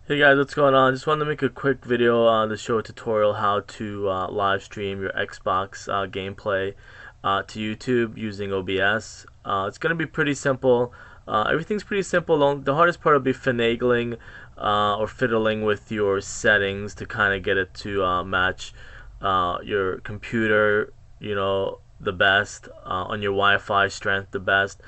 Hey guys, what's going on? Just wanted to make a quick video to show a tutorial how to live stream your Xbox gameplay to YouTube using OBS. It's going to be pretty simple. Everything's pretty simple. The hardest part will be finagling or fiddling with your settings to kind of get it to match your computer, the best on your Wi-Fi strength, the best.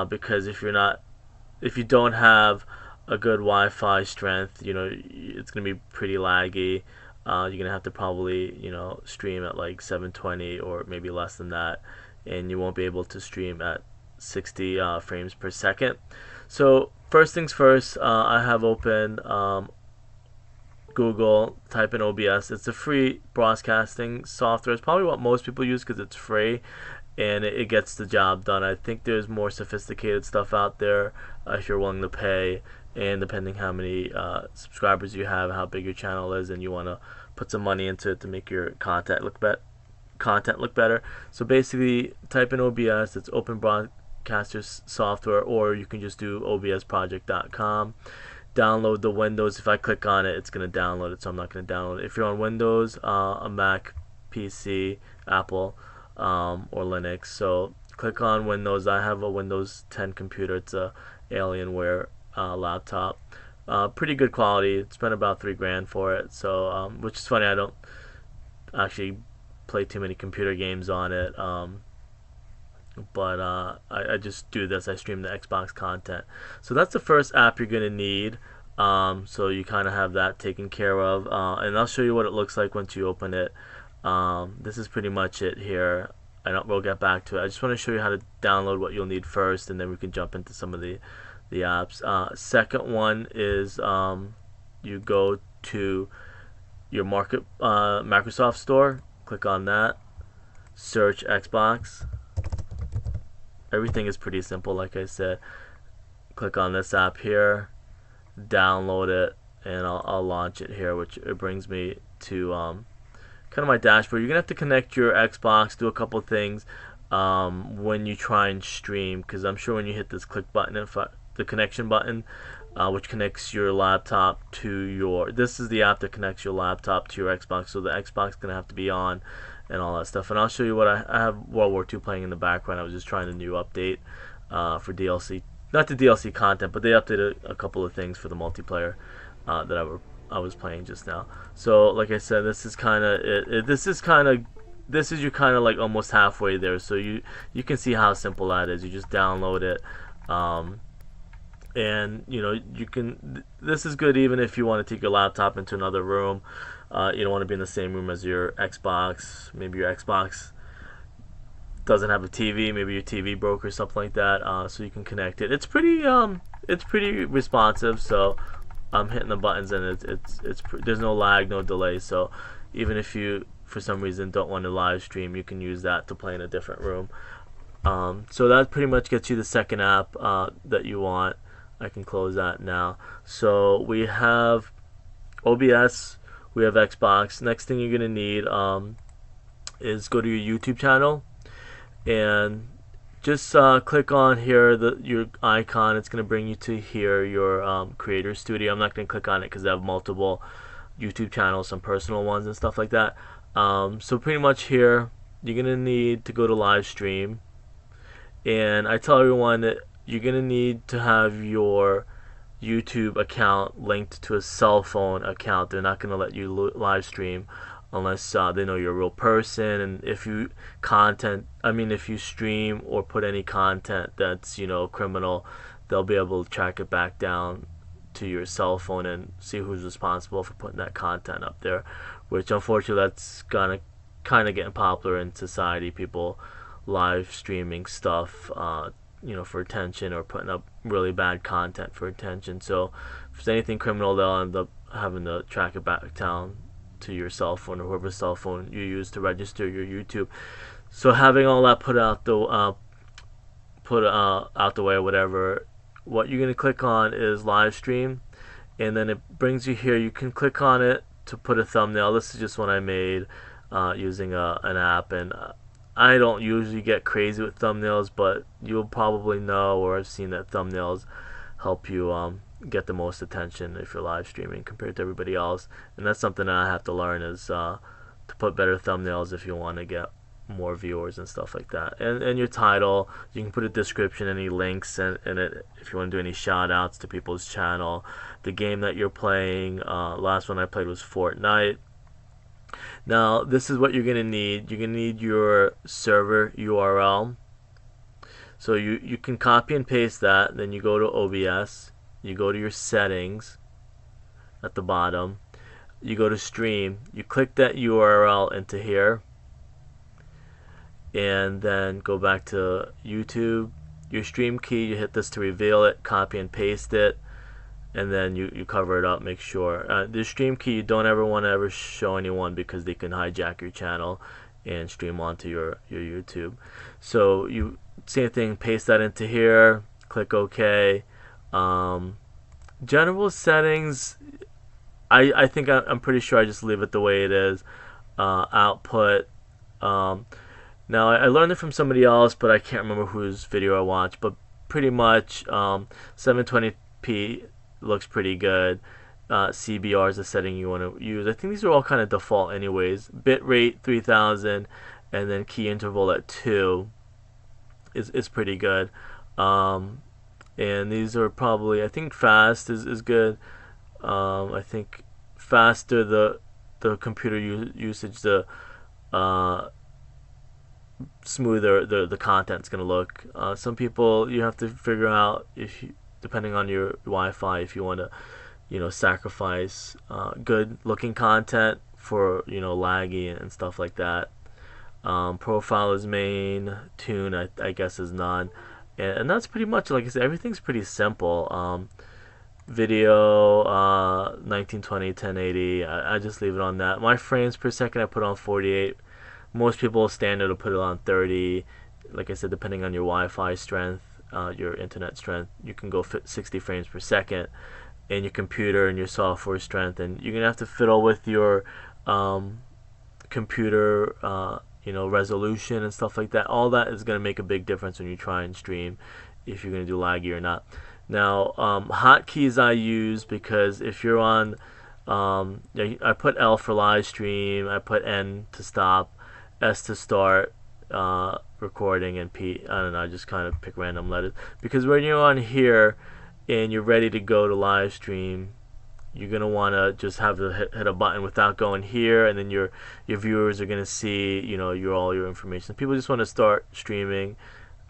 Because if you don't have a good Wi-Fi strength, it's gonna be pretty laggy. You're gonna have to probably, stream at like 720 or maybe less than that, and you won't be able to stream at 60 frames per second. So first things first, I have open Google, type in OBS. It's a free broadcasting software. It's probably what most people use because it's free and it gets the job done. I think there's more sophisticated stuff out there if you're willing to pay, and depending how many subscribers you have, how big your channel is, and you want to put some money into it to make your content look better. So basically, type in OBS. It's Open Broadcaster Software, or you can just do obsproject.com. Download the Windows. If I click on it, it's going to download it, so I'm not going to download it. If you're on Windows, a Mac, PC, Apple, or Linux, so click on Windows. I have a Windows 10 computer. It's a Alienware laptop. Pretty good quality. Spent about $3,000 for it, so which is funny. I don't actually play too many computer games on it, but I just do this. I stream the Xbox content. So that's the first app you're gonna need. So you kind of have that taken care of, and I'll show you what it looks like once you open it. This is pretty much it here. We'll get back to it. I just want to show you how to download what you'll need first, and then we can jump into some of the apps. Second one is you go to your Microsoft Store. Click on that. Search Xbox. Everything is pretty simple, like I said. Click on this app here. Download it, and I'll launch it here, which it brings me to kind of my dashboard. You're gonna have to connect your Xbox, do a couple things when you try and stream, because I'm sure when you hit this click button, the connection button, which connects your laptop to this is the app that connects your laptop to your Xbox, so the Xbox is gonna have to be on and all that stuff. And I'll show you what I have. World War II playing in the background. I was just trying a new update for DLC, not the DLC content, but they updated a couple of things for the multiplayer that I was playing just now. So like I said, this is kind of this is you kind of like almost halfway there. So you can see how simple that is. You just download it, and you can. This is good even if you want to take your laptop into another room. You don't want to be in the same room as your Xbox. Maybe your Xbox doesn't have a TV. Maybe your TV broke or something like that. So you can connect it. It's pretty responsive. So I'm hitting the buttons, and there's no lag, no delay. So even if you for some reason don't want to live stream, you can use that to play in a different room. So that pretty much gets you the second app that you want. I can close that now. So we have OBS, we have Xbox. Next thing you're gonna need is go to your YouTube channel and just click on here your icon. It's gonna bring you to here your Creator Studio. I'm not gonna click on it because I have multiple YouTube channels, some personal ones and stuff like that. So pretty much here you're gonna need to go to live stream, and I tell everyone that you're gonna need to have your YouTube account linked to a cell phone account. They're not gonna let you live stream unless they know you're a real person. And if you stream or put any content that's criminal, they'll be able to track it back down to your cell phone and see who's responsible for putting that content up there, which unfortunately that's gonna kind of getting popular in society. People live streaming stuff for attention, or putting up really bad content for attention. So if there's anything criminal, they'll end up having to track it back down to your cell phone or whoever's cell phone you use to register your YouTube. So having all that put out the way or whatever, what you're going to click on is live stream, and then it brings you here. You can click on it to put a thumbnail. This is just one I made using an app, and I don't usually get crazy with thumbnails, but you'll probably know, or I've seen that thumbnails help you get the most attention if you're live streaming compared to everybody else. And that's something that I have to learn, is to put better thumbnails if you want to get more viewers and stuff like that. And your title, you can put a description, any links in it if you want to do any shout outs to people's channel, the game that you're playing. Last one I played was Fortnite. Now this is what you're gonna need. You're gonna need your server URL. So you can copy and paste that, then you go to OBS, you go to your settings at the bottom, you go to stream, you click that URL into here, and then go back to YouTube. Your stream key, you hit this to reveal it, copy and paste it, and then you cover it up, make sure. The stream key, you don't ever want to ever show anyone because they can hijack your channel and stream onto your YouTube. So you, same thing, paste that into here, click OK. General settings, I think I'm pretty sure I just leave it the way it is. Output, now I learned it from somebody else, but I can't remember whose video I watched, but pretty much 720p looks pretty good. CBR is the setting you want to use. I think these are all kind of default anyways. Bitrate 3000 and then key interval at 2 is pretty good. And these are probably, I think fast is good. I think faster the computer usage, the smoother the content's gonna look. Some people, you have to figure out, if you, depending on your Wi-Fi, if you want to sacrifice good looking content for laggy and stuff like that. Profile is main, tune I guess is none, and that's pretty much, like I said, everything's pretty simple. Video 1920 1080, I just leave it on that. My frames per second I put on 48. Most people standard will put it on 30. Like I said, depending on your Wi-Fi strength, your internet strength, you can go 60 frames per second. And your computer and your software strength, and you're gonna have to fiddle with your computer resolution and stuff like that. All that is gonna make a big difference when you try and stream, if you're gonna do laggy or not. Now hotkeys I use, because if you're on I put L for live stream, I put N to stop, S to start recording, and P, I don't know, I just kind of pick random letters, because when you're on here and you're ready to go to live stream, you're gonna want to just have to hit a button without going here, and then your viewers are gonna see all your information. People just want to start streaming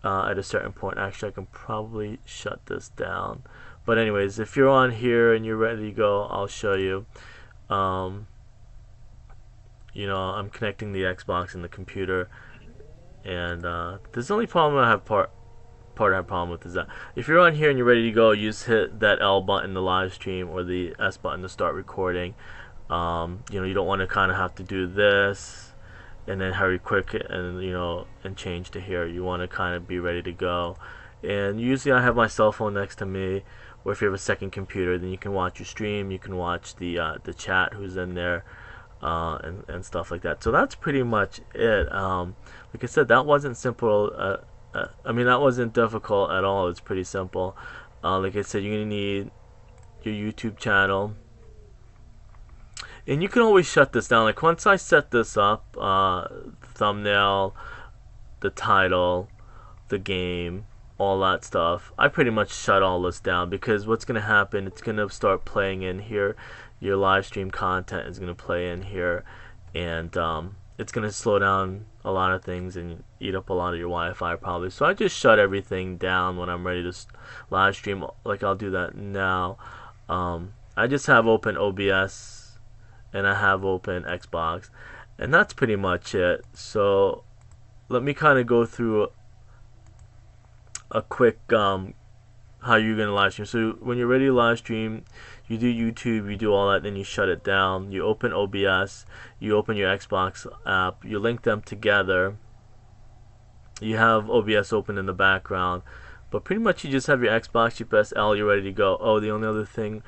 at a certain point. Actually, I can probably shut this down, but anyways, if you're on here and you're ready to go, I'll show you. I'm connecting the Xbox and the computer, and this is the only problem I have part I have a problem with, is that if you're on here and you're ready to go, you just hit that L button to live stream, or the S button to start recording. You don't want to kind of have to do this and then hurry quick and and change to here. You want to kind of be ready to go. And usually I have my cell phone next to me, or if you have a second computer, then you can watch your stream, you can watch the chat who's in there, and stuff like that. So that's pretty much it. Like I said, that wasn't simple. That wasn't difficult at all. It's pretty simple. Like I said, you're gonna need your YouTube channel, and you can always shut this down. Like once I set this up, the thumbnail, the title, the game, all that stuff, I pretty much shut all this down, because what's gonna happen, it's gonna start playing in here. Your live stream content is gonna play in here, and it's gonna slow down a lot of things and eat up a lot of your Wi-Fi probably. So I just shut everything down when I'm ready to live stream. Like I'll do that now. I just have open OBS and I have open Xbox, and that's pretty much it. So let me kind of go through a quick how you're gonna live stream. So when you're ready to live stream, you do YouTube, you do all that, then you shut it down. You open OBS, you open your Xbox app, you link them together. You have OBS open in the background, but pretty much you just have your Xbox, you press L, you're ready to go. Oh, the only other thing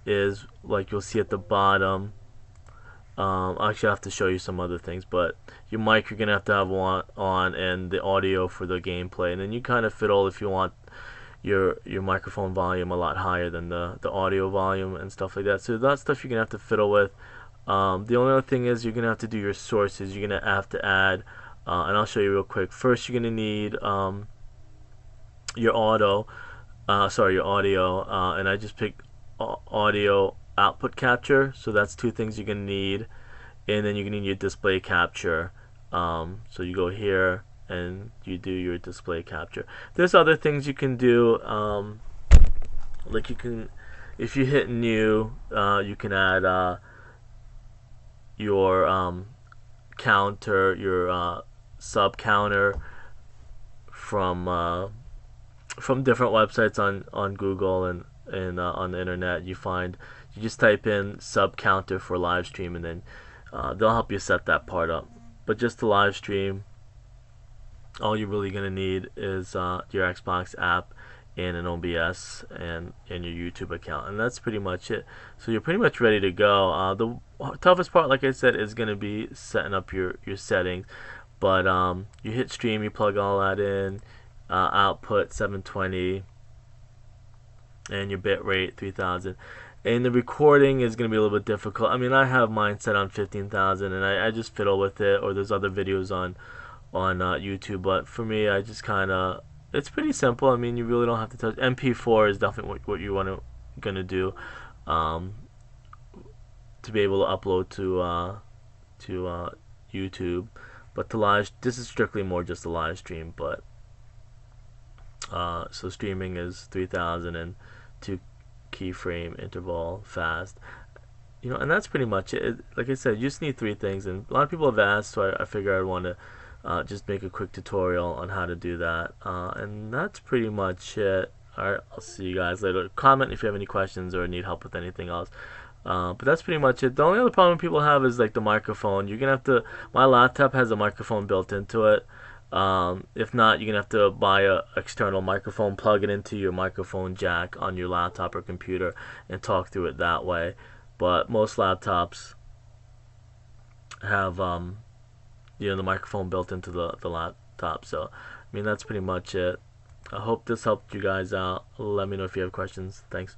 is, like you'll see at the bottom, actually I have to show you some other things, but your mic you're gonna have to have on, and the audio for the gameplay, and then you kind of fiddle if you want your microphone volume a lot higher than the audio volume and stuff like that. So that stuff you're gonna have to fiddle with. The only other thing is you're gonna have to do your sources. You're gonna have to add, and I'll show you real quick. First, you're gonna need your audio, and I just picked audio output capture. So that's two things you're gonna need, and then you're gonna need your display capture. So you go here and you do your display capture. There's other things you can do, like you can, if you hit new, you can add your counter, your sub counter from different websites on Google and on the internet. You just type in sub counter for live stream, and then they'll help you set that part up. But just to live stream, all you're really gonna need is your Xbox app and an OBS and your YouTube account, and that's pretty much it. So you're pretty much ready to go. The toughest part, like I said, is gonna be setting up your settings. But you hit stream, you plug all that in, output 720, and your bit rate 3000. And the recording is going to be a little bit difficult. I mean, I have mine set on 15,000, and I just fiddle with it. Or there's other videos on YouTube, but for me, I just kind of, it's pretty simple. I mean, you really don't have to touch. MP4 is definitely what you gonna do to be able to upload to YouTube. But this is strictly more just a live stream. But so streaming is 3000 and 2 keyframe interval fast, and that's pretty much it. Like I said, you just need 3 things, and a lot of people have asked, so I figure I'd want to just make a quick tutorial on how to do that, and that's pretty much it. Alright, I'll see you guys later. Comment if you have any questions or need help with anything else. But that's pretty much it. The only other problem people have is like the microphone. You're gonna have to, my laptop has a microphone built into it. If not, you're gonna have to buy a external microphone, plug it into your microphone jack on your laptop or computer, and talk through it that way. But most laptops have the microphone built into the laptop. So I mean, that's pretty much it. I hope this helped you guys out. Let me know if you have questions. Thanks.